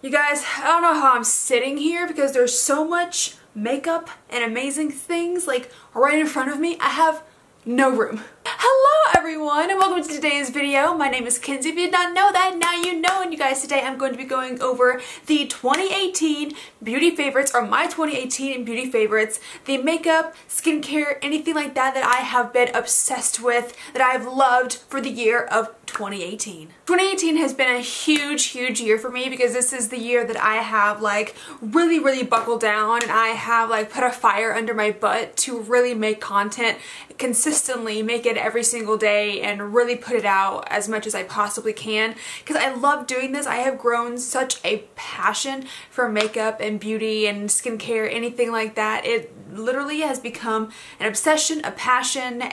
You guys, I don't know how I'm sitting here because there's so much makeup and amazing things like right in front of me. I have no room. Hello everyone and welcome to today's video. My name is Kenzie. If you did not know that, now you know. And you guys, today I'm going to be going over the 2018 beauty favorites, or my 2018 beauty favorites, the makeup, skincare, anything like that that I have been obsessed with, that I've loved for the year of 2018. 2018 has been a huge year for me because this is the year that I have like really buckled down, and I have like put a fire under my butt to really make content consistently, make it every single day, and really put it out as much as I possibly can because I love doing this. I have grown such a passion for makeup and beauty and skincare, anything like that. It literally has become an obsession, a passion,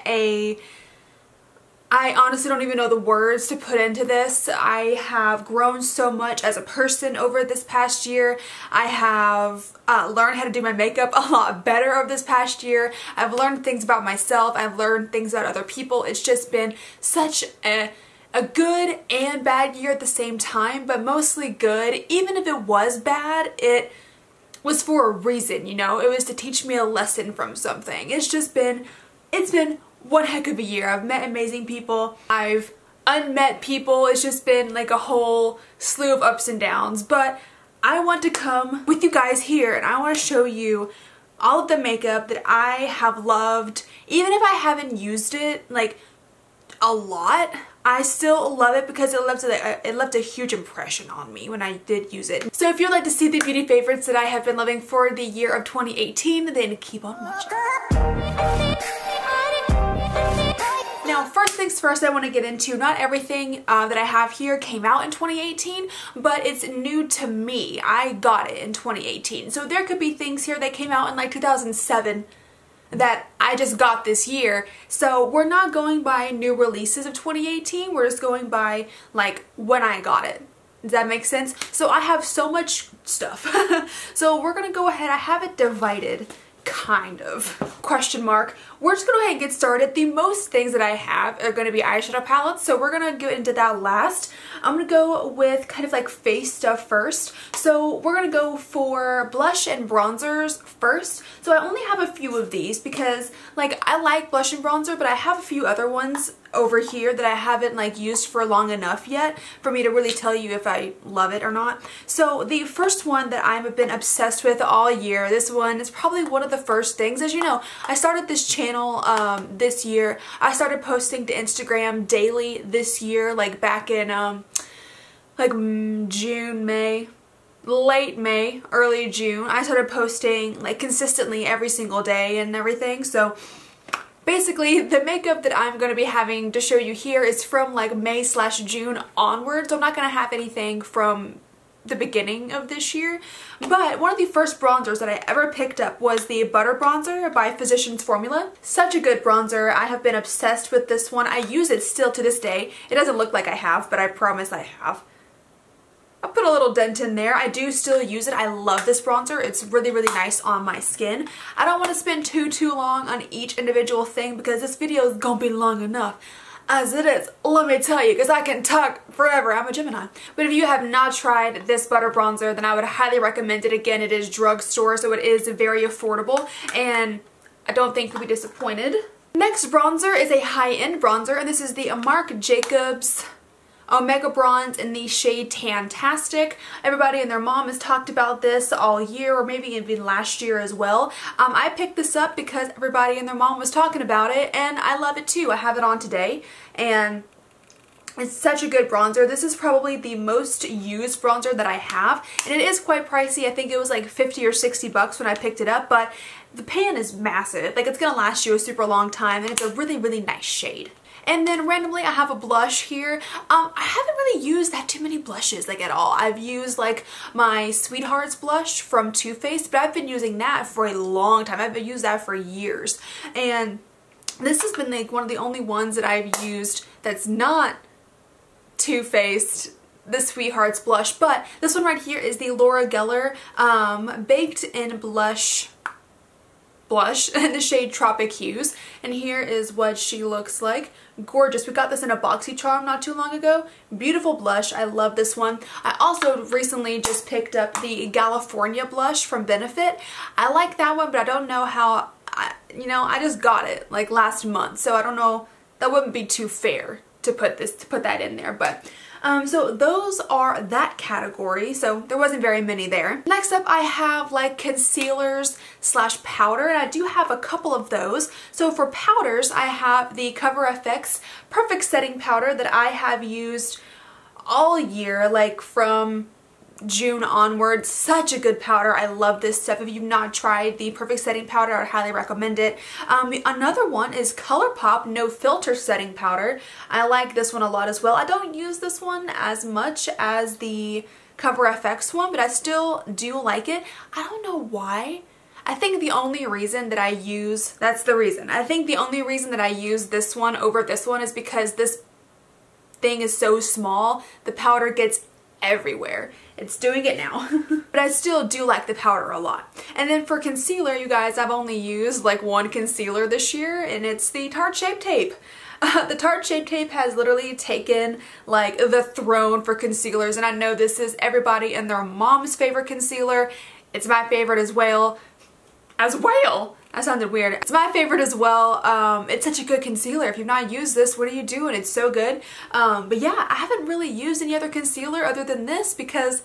I honestly don't even know the words to put into this. I have grown so much as a person over this past year. I have learned how to do my makeup a lot better over this past year. I've learned things about myself. I've learned things about other people. It's just been such a good and bad year at the same time, but mostly good. Even if it was bad, it was for a reason, you know? It was to teach me a lesson from something. It's been one heck of a year. I've met amazing people. I've unmet people. It's just been like a whole slew of ups and downs. But I want to come with you guys here and I want to show you all of the makeup that I have loved. Even if I haven't used it like a lot, I still love it because it left a huge impression on me when I did use it. So if you'd like to see the beauty favorites that I have been loving for the year of 2018, then keep on watching. Now, first things first, I want to get into, not everything that I have here came out in 2018, but it's new to me. I got it in 2018. So there could be things here that came out in like 2007 that I just got this year. So we're not going by new releases of 2018. We're just going by like when I got it. Does that make sense? So I have so much stuff. So we're going to go ahead. I have it divided. Kind of. Question mark. We're just gonna go ahead and get started. The most things that I have are going to be eyeshadow palettes, so we're gonna get into that last. I'm gonna go with kind of like face stuff first. So we're gonna go for blush and bronzers first. So I only have a few of these because like I like blush and bronzer, but I have a few other ones over here that I haven't like used for long enough yet for me to really tell you if I love it or not. So the first one that I've been obsessed with all year, this one is probably one of the first things. As you know, I started this channel this year. I started posting to Instagram daily this year, like back in like June, May, late May, early June. I started posting like consistently every single day and everything. So basically, the makeup that I'm going to be having to show you here is from like May/June onwards. So I'm not going to have anything from the beginning of this year. But one of the first bronzers that I ever picked up was the Butter Bronzer by Physicians Formula. Such a good bronzer. I have been obsessed with this one. I use it still to this day. It doesn't look like I have, but I promise I have. I put a little dent in there. I do still use it. I love this bronzer. It's really nice on my skin. I don't want to spend too long on each individual thing because this video is gonna be long enough as it is. Let me tell you, because I can talk forever. I'm a Gemini. But if you have not tried this butter bronzer, then I would highly recommend it. Again, it is drugstore, so it is very affordable, and I don't think you'll be disappointed. Next bronzer is a high-end bronzer, and this is the Marc Jacobs Omega Bronze in the shade Tantastic. Everybody and their mom has talked about this all year, or maybe even last year as well. I picked this up because everybody and their mom was talking about it, and I love it too. I have it on today, and it's such a good bronzer. This is probably the most used bronzer that I have, and it is quite pricey. I think it was like 50 or 60 bucks when I picked it up, but the pan is massive. Like, it's gonna last you a super long time, and it's a really nice shade. And then randomly I have a blush here. I haven't really used that too many blushes like at all. I've used like my Sweethearts blush from Too Faced, but I've been using that for a long time. I've used that for years. And this has been like one of the only ones that I've used that's not Too Faced, the Sweethearts blush. But this one right here is the Laura Geller Baked in Blush blush in the shade Tropic Hues, and here is what she looks like. Gorgeous. We got this in a BoxyCharm not too long ago. Beautiful blush. I love this one. I also recently just picked up the California blush from Benefit. I like that one, but I don't know how, I just got it like last month, so I don't know, that wouldn't be too fair to put that in there, but so those are that category, so there wasn't very many there. Next up I have like concealers slash powder, and I do have a couple of those. So for powders I have the Cover FX Perfect Setting Powder that I have used all year, like from June onwards. Such a good powder. I love this stuff. If you've not tried the Perfect Setting Powder, I would highly recommend it. Another one is ColourPop No Filter Setting Powder. I like this one a lot as well. I don't use this one as much as the Cover FX one, but I still do like it. I don't know why. I think the only reason that I use, that's the reason. I think the only reason that I use this one over this one is because this thing is so small, the powder gets everywhere. It's doing it now. But I still do like the powder a lot. And then for concealer, you guys, I've only used like one concealer this year, and it's the Tarte Shape Tape. The Tarte Shape Tape has literally taken like the throne for concealers, and I know this is everybody and their mom's favorite concealer. It's my favorite as well. That sounded weird. It's my favorite as well. It's such a good concealer. If you've not used this, what are you doing? It's so good. But yeah, I haven't really used any other concealer other than this because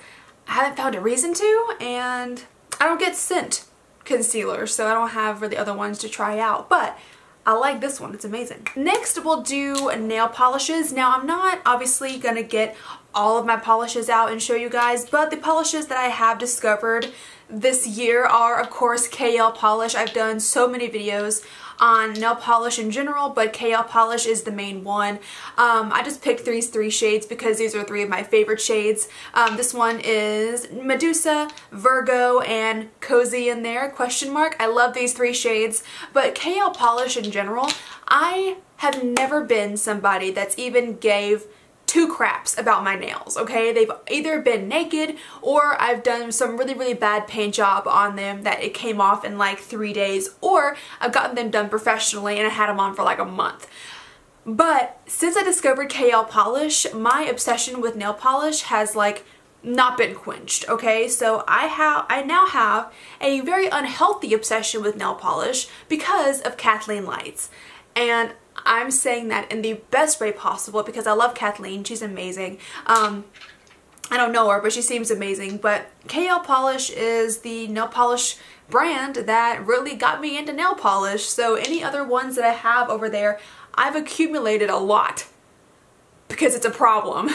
I haven't found a reason to, and I don't get scent concealer, so I don't have really other ones to try out. But I like this one. It's amazing. Next, we'll do nail polishes. Now, I'm not obviously gonna get all of my polishes out and show you guys, but the polishes that I have discovered this year are, of course, KL polish. I've done so many videos on nail polish in general, but KL polish is the main one. I just picked these three shades because these are three of my favorite shades. This one is Medusa, Virgo, and Cozy in there, question mark. I love these three shades, but KL polish in general, I have never been somebody that's even gave two craps about my nails, okay? They've either been naked or I've done some really, really bad paint job on them that it came off in like 3 days, or I've gotten them done professionally and I had them on for like a month. But since I discovered KL polish, my obsession with nail polish has like not been quenched, okay? So I now have a very unhealthy obsession with nail polish because of Kathleen Lights. And I'm saying that in the best way possible because I love Kathleen. She's amazing. I don't know her, but she seems amazing. But KL Polish is the nail polish brand that really got me into nail polish. So any other ones that I have over there, I've accumulated a lot because it's a problem.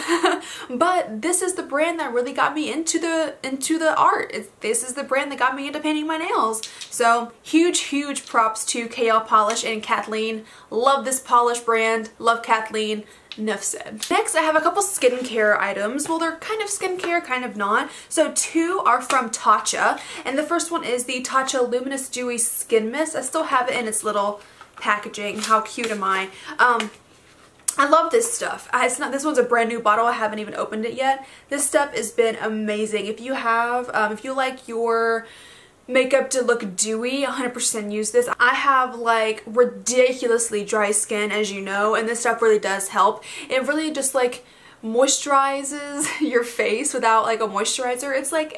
But this is the brand that really got me into the art. This is the brand that got me into painting my nails. So huge props to KL Polish and Kathleen. Love this polish brand. Love Kathleen. Enough said. Next, I have a couple skincare items. Well, they're kind of skincare, kind of not. So two are from Tarte, and the first one is the Tarte Luminous Dewy Skin Mist. I still have it in its little packaging. How cute am I? I love this stuff. This one's a brand new bottle. I haven't even opened it yet. This stuff has been amazing. If you have, if you like your makeup to look dewy, 100% use this. I have like ridiculously dry skin, as you know, and this stuff really does help. It really just like moisturizes your face without like a moisturizer. It's like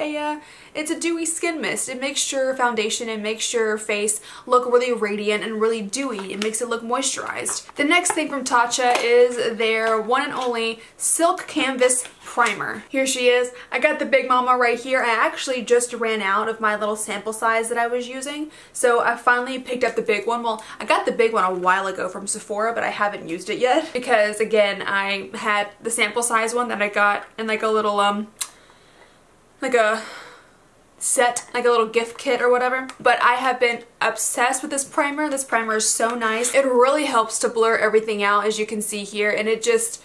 it's a dewy skin mist. It makes your foundation and makes your face look really radiant and really dewy. It makes it look moisturized. The next thing from Tarte is their one and only Silk Canvas Primer. Here she is. I got the big mama right here. I actually just ran out of my little sample size that I was using, so I finally picked up the big one. Well, I got the big one a while ago from Sephora, but I haven't used it yet because, again, I had the sample size one that I got in like a little, like a set, like a little gift kit or whatever. But I have been obsessed with this primer. This primer is so nice. It really helps to blur everything out, as you can see here, and it just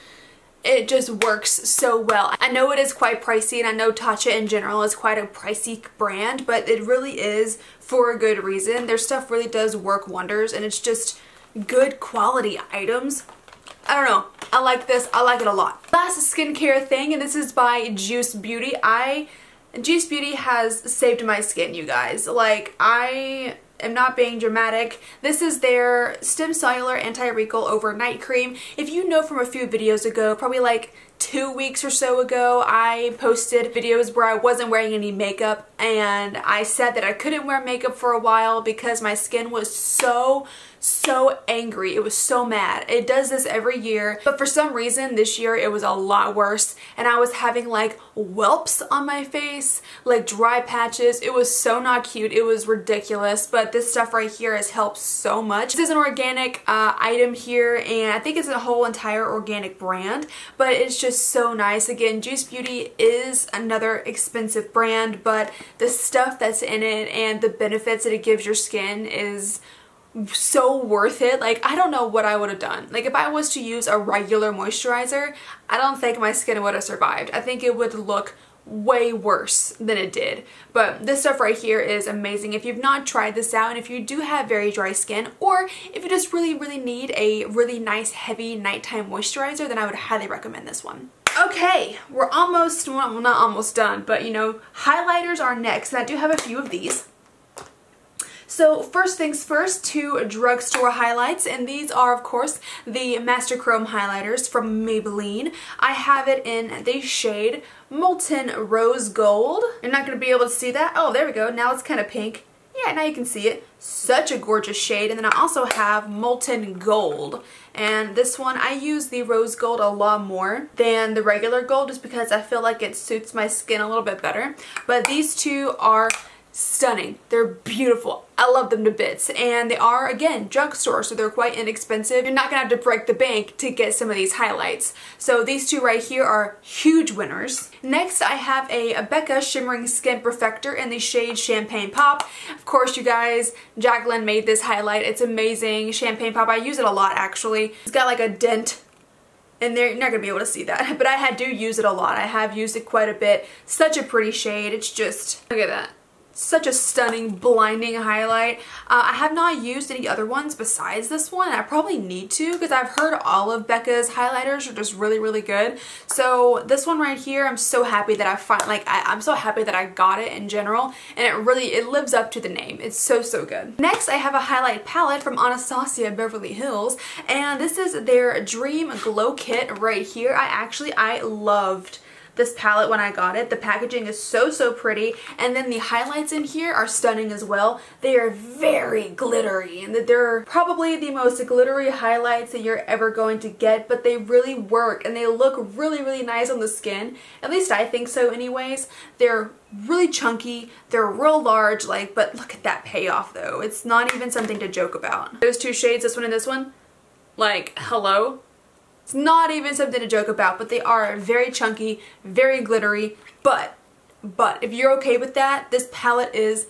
works so well. I know it is quite pricey, and I know Tarte in general is quite a pricey brand, but it really is for a good reason. Their stuff really does work wonders, and it's just good quality items. I don't know. I like this. I like it a lot. Last skincare thing, and this is by Juice Beauty. Juice Beauty has saved my skin, you guys. Like, I am not being dramatic. This is their Stem Cellular Anti-Wrinkle Overnight Cream. If you know from a few videos ago, probably like 2 weeks or so ago, I posted videos where I wasn't wearing any makeup, and I said that I couldn't wear makeup for a while because my skin was so angry. It was so mad. It does this every year, but for some reason this year it was a lot worse, and I was having like whelps on my face, like dry patches. It was so not cute. It was ridiculous, but this stuff right here has helped so much. This is an organic item here, and I think it's a whole entire organic brand, but it's just so nice. Again, Juice Beauty is another expensive brand, but the stuff that's in it and the benefits that it gives your skin is so worth it. Like, I don't know what I would have done. Like, if I was to use a regular moisturizer, I don't think my skin would have survived. I think it would look way worse than it did. But this stuff right here is amazing. If you've not tried this out, and if you do have very dry skin, or if you just really need a really nice heavy nighttime moisturizer, then I would highly recommend this one. Okay, we're almost, well, not almost done, but you know, highlighters are next, and I do have a few of these. So first things first, 2 drugstore highlights, and these are of course the Master Chrome highlighters from Maybelline. I have it in the shade Molten Rose Gold. You're not going to be able to see that. Oh, there we go. Now it's kind of pink. Yeah, now you can see it. Such a gorgeous shade. And then I also have Molten Gold. And this one, I use the Rose Gold a lot more than the regular gold just because I feel like it suits my skin a little bit better. But these two are stunning. They're beautiful. I love them to bits, and they are, again, drugstore, so they're quite inexpensive. You're not gonna have to break the bank to get some of these highlights. So these two right here are huge winners. Next, I have a Becca Shimmering Skin Perfector in the shade Champagne Pop. Of course, you guys, Jacqueline made this highlight. It's amazing. Champagne Pop, I use it a lot actually. It's got like a dent and you're not going to be able to see that, but I do use it a lot. I have used it quite a bit. Such a pretty shade. It's just, look at that. Such a stunning, blinding highlight. I have not used any other ones besides this one. I probably need to because I've heard all of Becca's highlighters are just really good. So this one right here, I'm so happy that I'm so happy that I got it in general, and it lives up to the name. It's so good. Next, I have a highlight palette from Anastasia Beverly Hills, and this is their Dream Glow Kit right here. I loved this palette when I got it. The packaging is so pretty, and then the highlights in here are stunning as well. They are very glittery, and they're probably the most glittery highlights that you're ever going to get, but they really work and they look really nice on the skin. At least I think so anyways. They're really chunky, they're real large, but look at that payoff though. It's not even something to joke about. Those two shades, this one and this one, hello? It's not even something to joke about, but they are very chunky, very glittery, but if you're okay with that, this palette is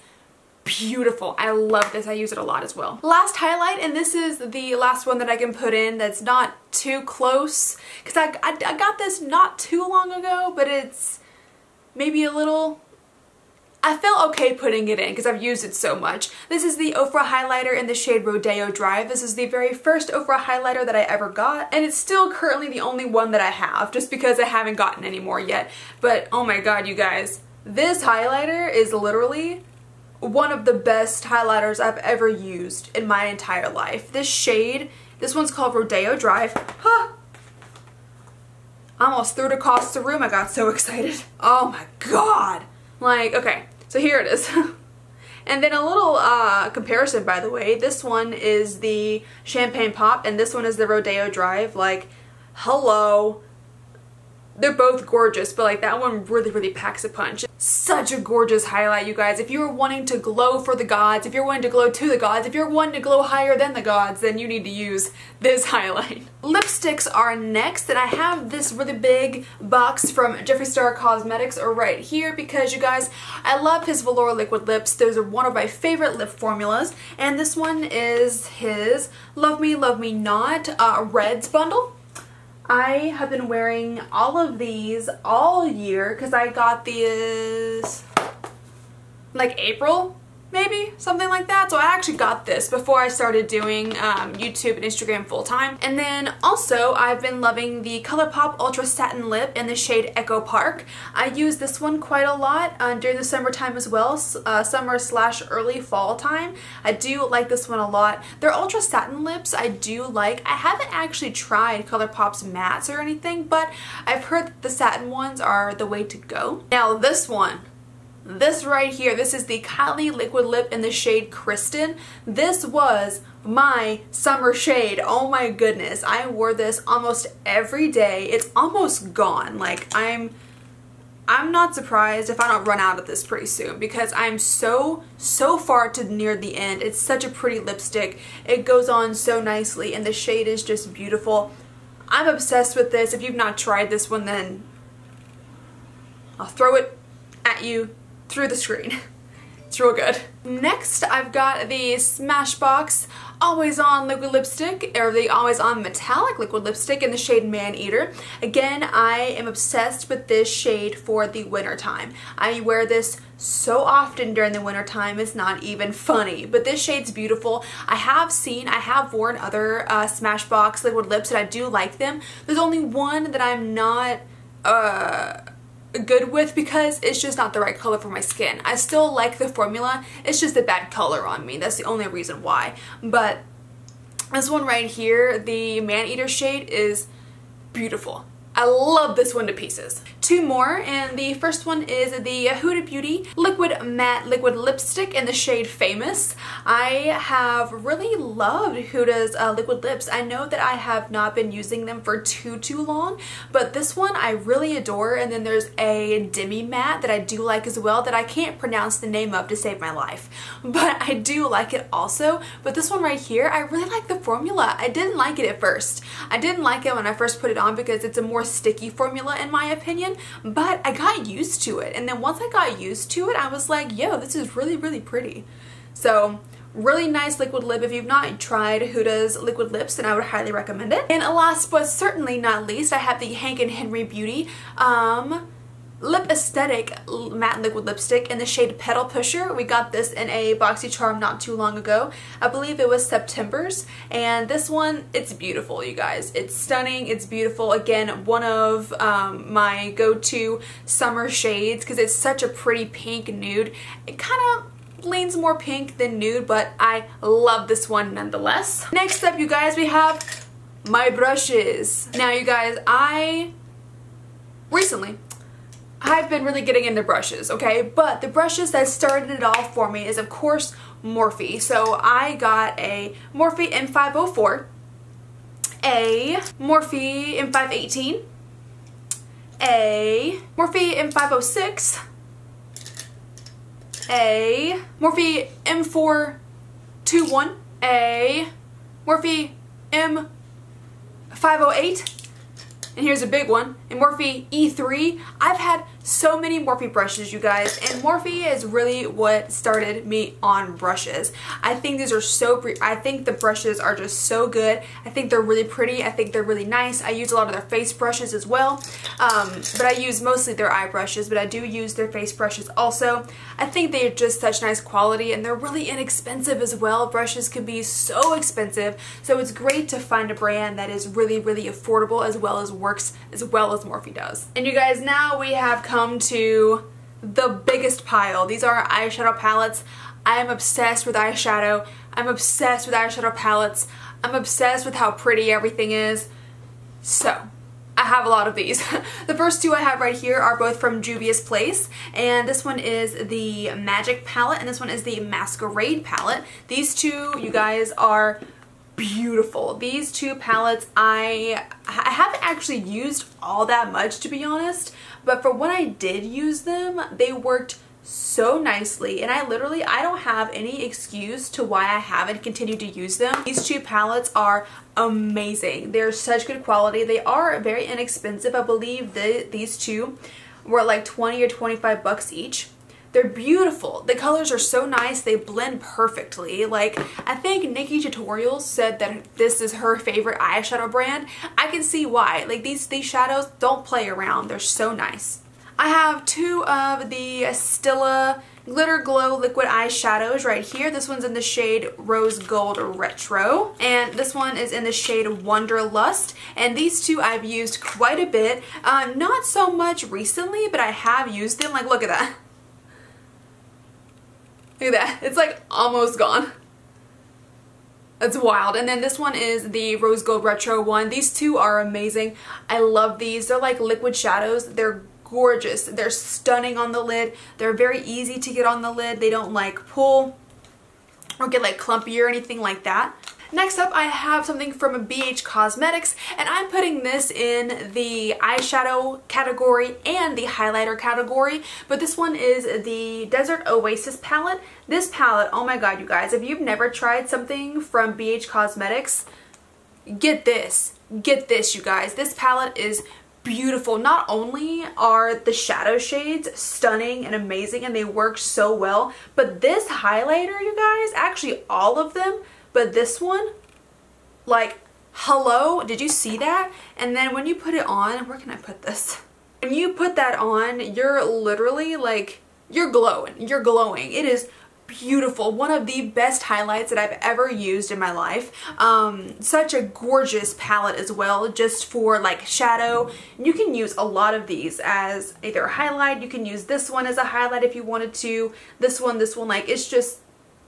beautiful. I love this. I use it a lot as well. Last highlight, and this is the last one that I can put in that's not too close, because I got this not too long ago, but it's maybe a little... I felt okay putting it in because I've used it so much. This is the Ofra highlighter in the shade Rodeo Drive. This is the very first Ofra highlighter that I ever got, and it's still currently the only one that I have just because I haven't gotten any more yet. But oh my god, you guys, this highlighter is literally one of the best highlighters I've ever used in my entire life. This shade, this one's called Rodeo Drive. Huh. I almost threw it across the room. I got so excited. Oh my god. Okay. So here it is. And then a little comparison, by the way. This one is the Champagne Pop and this one is the Rodeo Drive. Hello. They're both gorgeous, but that one really packs a punch. Such a gorgeous highlight, you guys. If you're wanting to glow for the gods, if you're wanting to glow to the gods, if you're wanting to glow higher than the gods, then you need to use this highlight. Lipsticks are next, and I have this really big box from Jeffree Star Cosmetics right here because, you guys, I love his velour liquid lips. Those are one of my favorite lip formulas, and this one is his Love Me Love Me Not Reds bundle. I have been wearing all of these all year because I got these April maybe, something like that. So I actually got this before I started doing YouTube and Instagram full time. And then also I've been loving the ColourPop Ultra Satin Lip in the shade Echo Park. I use this one quite a lot during the summertime as well, summer/early fall time. I do like this one a lot. Their Ultra Satin lips I do like. I haven't actually tried ColourPop's mattes or anything, but I've heard that the satin ones are the way to go. Now this one. This right here, this is the Kylie Liquid Lip in the shade Kristen. This was my summer shade. Oh my goodness. I wore this almost every day. It's almost gone. Like I'm not surprised if I don't run out of this pretty soon because I'm so far to near the end. It's such a pretty lipstick. It goes on so nicely and the shade is just beautiful. I'm obsessed with this. If you've not tried this one, then I'll throw it at you through the screen. It's real good. Next, I've got the Smashbox Always On Liquid Lipstick, or the Always On Metallic Liquid Lipstick in the shade Maneater. Again, I am obsessed with this shade for the winter time. I wear this so often during the winter time, it's not even funny. But this shade's beautiful. I have worn other Smashbox liquid lips and I do like them. There's only one that I'm not good with because it's just not the right color for my skin. I still like the formula, it's just a bad color on me. That's the only reason why. But this one right here, the Maneater shade, is beautiful. I love this one to pieces. Two more, and the first one is the Huda Beauty Liquid Matte Liquid Lipstick in the shade Famous. I have really loved Huda's liquid lips. I know that I have not been using them for too long, but this one I really adore. And then there's a Demi Matte that I do like as well that I can't pronounce the name of to save my life, but I do like it also. But this one right here, I really like the formula. I didn't like it at first. I didn't like it when I first put it on because it's a more sticky formula in my opinion, but I got used to it. And then once I got used to it, I was like, yo, this is really pretty. So really nice liquid lip. If you've not tried Huda's liquid lips, then I would highly recommend it. And last but certainly not least, I have the Hank and Henry Beauty Lip Aesthetic Matte Liquid Lipstick in the shade Pedal Pusher. We got this in a BoxyCharm not too long ago. I believe it was September's. And this one, it's beautiful, you guys. It's stunning. It's beautiful. Again, one of my go-to summer shades because it's such a pretty pink nude. It kind of leans more pink than nude, but I love this one nonetheless. Next up, you guys, we have my brushes. Now, you guys, I've been really getting into brushes, okay? But the brushes that started it all for me is, of course, Morphe. So I got a Morphe M504, a Morphe M518, a Morphe M506, a Morphe M421, a Morphe M508, and here's a big one, a Morphe E3. I've had so many Morphe brushes, you guys, and Morphe is really what started me on brushes. I think these are I think the brushes are just so good. I think they're really pretty. I think they're really nice. I use a lot of their face brushes as well, but I use mostly their eye brushes, but I do use their face brushes also. I think they're just such nice quality, and they're really inexpensive as well. Brushes can be so expensive, so it's great to find a brand that is really affordable as well as works as well as Morphe does. And you guys, now we have come to the biggest pile. These are eyeshadow palettes. I am obsessed with eyeshadow. I'm obsessed with eyeshadow palettes. I'm obsessed with how pretty everything is. So I have a lot of these. The first two I have right here are both from Juvia's Place, and this one is the Magic palette and this one is the Masquerade palette. These two, you guys, are beautiful. These two palettes I haven't actually used all that much, to be honest, but for when I did use them, they worked so nicely, and I don't have any excuse to why I haven't continued to use them. These two palettes are amazing. They're such good quality. They are very inexpensive. I believe these two were like 20 or 25 bucks each. They're beautiful. The colors are so nice. They blend perfectly. Like, I think Nikki Tutorials said that this is her favorite eyeshadow brand. I can see why. Like, these shadows don't play around. They're so nice. I have two of the Stila Glitter Glow Liquid Eyeshadows right here. This one's in the shade Rose Gold Retro, and this one is in the shade Wanderlust, and these two I've used quite a bit. Not so much recently, but I have used them. Like, look at that. Look at that. It's like almost gone. That's wild. And then this one is the Rose Gold Retro one. These two are amazing. I love these. They're like liquid shadows. They're gorgeous. They're stunning on the lid. They're very easy to get on the lid. They don't like pull or get like clumpy or anything like that. Next up, I have something from BH Cosmetics, and I'm putting this in the eyeshadow category and the highlighter category, but this one is the Desert Oasis palette. This palette, oh my god, you guys, if you've never tried something from BH Cosmetics, get this. Get this, you guys. This palette is beautiful. Not only are the shadow shades stunning and amazing and they work so well, but this highlighter, you guys, actually all of them, but this one, like, hello, did you see that? And then when you put it on, where can I put this? When you put that on, you're literally like, you're glowing. You're glowing. It is beautiful. One of the best highlights that I've ever used in my life. Such a gorgeous palette as well, just for like shadow. You can use a lot of these as either a highlight. You can use this one as a highlight if you wanted to. This one, like, it's just,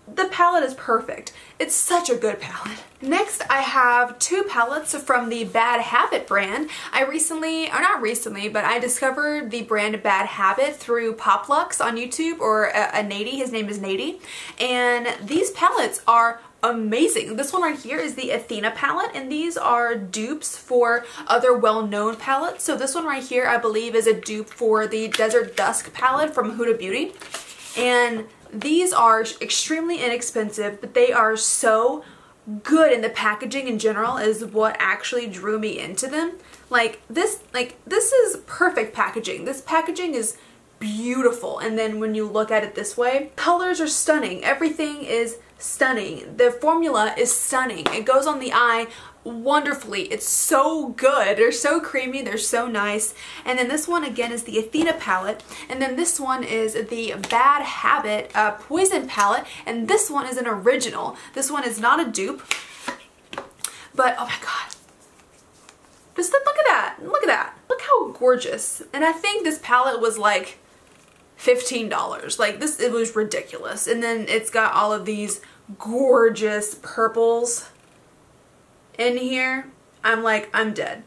the palette is perfect. It's such a good palette. Next, I have two palettes from the Bad Habit brand. I recently, or not recently, but I discovered the brand Bad Habit through Poplux on YouTube, or a Nady. His name is Nady. And these palettes are amazing. This one right here is the Athena palette, and these are dupes for other well-known palettes. So this one right here, I believe, is a dupe for the Desert Dusk palette from Huda Beauty. And these are extremely inexpensive, but they are so good, and the packaging in general is what actually drew me into them. Like this is perfect packaging. This packaging is beautiful, and then when you look at it this way, colors are stunning. Everything is stunning. The formula is stunning. It goes on the eye wonderfully. It's so good. They're so creamy. They're so nice. And then this one again is the Athena palette, and then this one is the Bad Habit Poison palette, and this one is an original. This one is not a dupe, but oh my god, just look at that. Look at that. Look how gorgeous. And I think this palette was like $15. Like this, it was ridiculous. And then it's got all of these gorgeous purples in here. I'm like, I'm dead.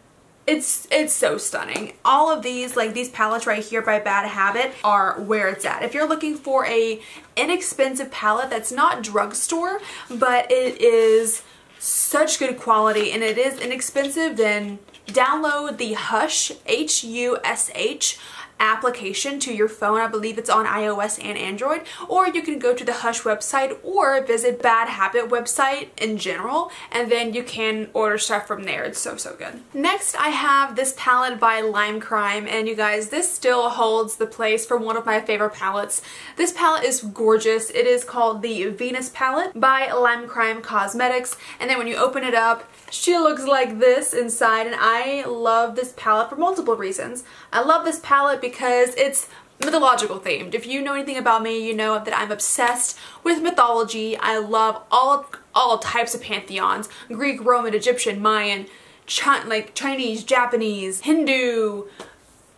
It's so stunning. All of these, like these palettes right here by Bad Habit, are where it's at. If you're looking for a inexpensive palette that's not drugstore, but it is such good quality and it is inexpensive, then download the Hush, H-U-S-H, application to your phone. I believe it's on iOS and Android, or you can go to the Hush website or visit Bad Habit website in general, and then you can order stuff from there. It's so good. Next, I have this palette by Limecrime, and you guys, this still holds the place for one of my favorite palettes. This palette is gorgeous. It is called the Venus palette by Limecrime Cosmetics, and then when you open it up, she looks like this inside, and I love this palette for multiple reasons. I love this palette because it's mythological themed. If you know anything about me, you know that I'm obsessed with mythology. I love all types of pantheons: Greek, Roman, Egyptian, Mayan, like Chinese, Japanese, Hindu,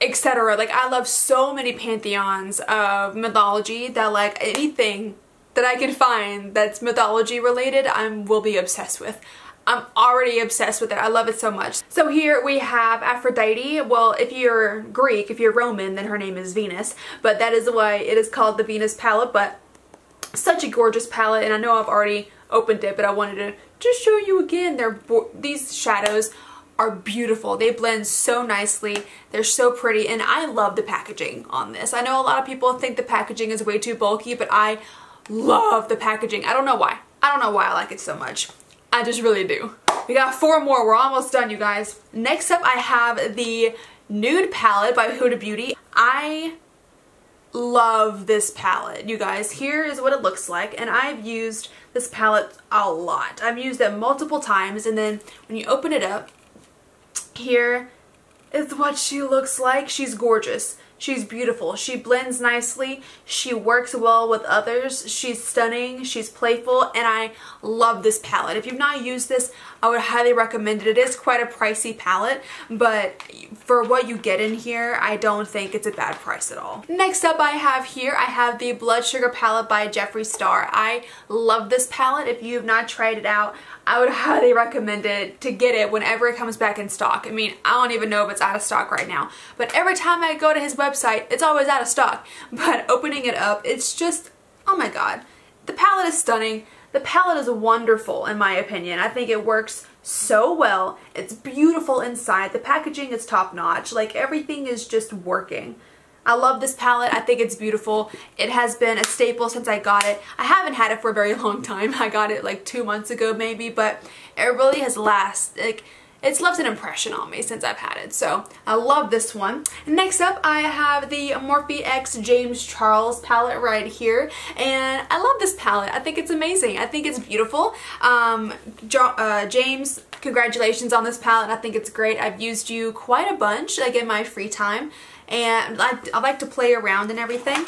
etc. Like I love so many pantheons of mythology that like anything that I can find that's mythology related, I will be obsessed with. I'm already obsessed with it. I love it so much. So here we have Aphrodite. Well, if you're Greek, if you're Roman, then her name is Venus, but that is why it is called the Venus palette. But such a gorgeous palette, and I know I've already opened it, but I wanted to just show you again. These shadows are beautiful. They blend so nicely. They're so pretty, and I love the packaging on this. I know a lot of people think the packaging is way too bulky, but I love the packaging. I don't know why. I don't know why I like it so much. I just really do. We got 4 more. We're almost done, you guys. Next up, I have the Nude palette by Huda Beauty. I love this palette, you guys. Here is what it looks like, and I've used this palette a lot. I've used it multiple times, and then when you open it up, here is what she looks like. She's gorgeous. She's beautiful. She blends nicely. She works well with others. She's stunning. She's playful, and I love this palette. If you've not used this, I would highly recommend it. It is quite a pricey palette, but for what you get in here, I don't think it's a bad price at all. Next up I have the Blood Sugar palette by Jeffree Star. I love this palette. If you have not tried it out, I would highly recommend it to get it whenever it comes back in stock. I mean, I don't even know if it's out of stock right now, but every time I go to his website, it's always out of stock. But opening it up, it's just, oh my god. The palette is stunning. The palette is wonderful in my opinion. I think it works so well. It's beautiful inside. The packaging is top notch. Like, everything is just working. I love this palette. I think it's beautiful. It has been a staple since I got it. I haven't had it for a very long time. I got it like 2 months ago maybe, but it really has it's left an impression on me since I've had it. So I love this one. Next up I have the Morphe X James Charles palette right here, and I love this palette. I think it's amazing. I think it's beautiful. James, congratulations on this palette. I think it's great. I've used you quite a bunch like in my free time, and I like to play around and everything.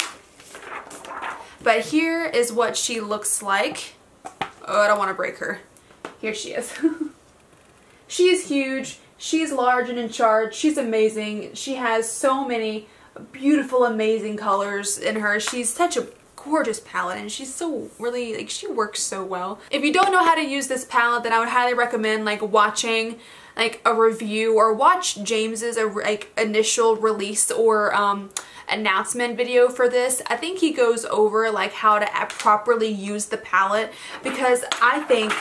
But here is what she looks like. Oh, I don't want to break her. Here she is. She is huge. She's large and in charge. She's amazing. She has so many beautiful, amazing colors in her. She's such a gorgeous palette, and she's so really, like, she works so well. If you don't know how to use this palette, then I would highly recommend like watching like a review, or watch James's like initial release or announcement video for this. I think he goes over like how to properly use the palette, because I think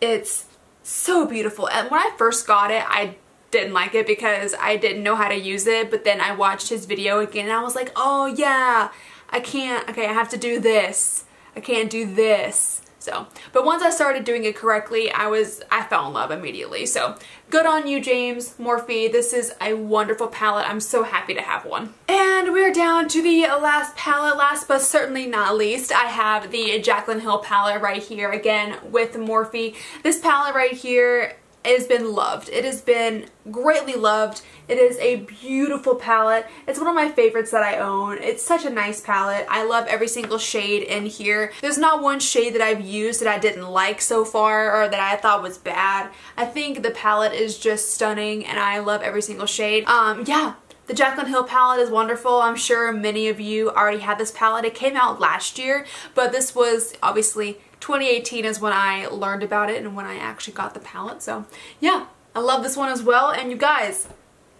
it's so beautiful. And when I first got it, I didn't like it because I didn't know how to use it, but then I watched his video again and I was like, oh yeah, I have to do this. I can't do this. So, but once I started doing it correctly, I fell in love immediately. So good on you, James, Morphe. This is a wonderful palette. I'm so happy to have one. And we're down to the last palette, last but certainly not least. I have the Jaclyn Hill palette right here, again with Morphe. This palette right here has been loved. It has been greatly loved. It is a beautiful palette. It's one of my favorites that I own. It's such a nice palette. I love every single shade in here. There's not one shade that I've used that I didn't like so far or that I thought was bad. I think the palette is just stunning and I love every single shade. Yeah. The Jaclyn Hill palette is wonderful. I'm sure many of you already have this palette. It came out last year, but this was obviously 2018 is when I learned about it and when I actually got the palette. So yeah, I love this one as well. And you guys,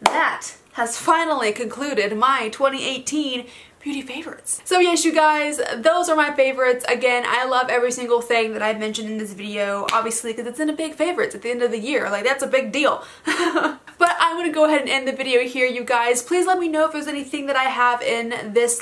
that has finally concluded my 2018 beauty favorites. So yes, you guys, those are my favorites. Again, I love every single thing that I've mentioned in this video, obviously, because it's in a big favorites at the end of the year. Like, that's a big deal. But I'm gonna go ahead and end the video here, you guys. Please let me know if there's anything that I have in this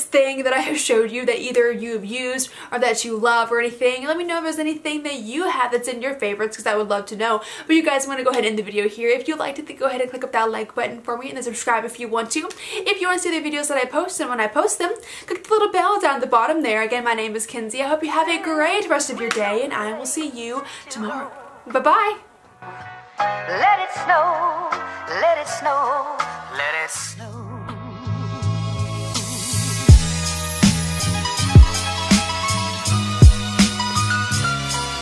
thing that I have showed you that either you have used or that you love or anything. Let me know if there's anything that you have that's in your favorites, because I would love to know. But you guys, want to go ahead and end the video here. If you liked it, then go ahead and click up that like button for me, and then subscribe if you want to. If you want to see the videos that I post, and when I post them, click the little bell down at the bottom there. Again, my name is Kenzie. I hope you have a great rest of your day, and I will see you tomorrow. Bye-bye. Let it snow, let it snow.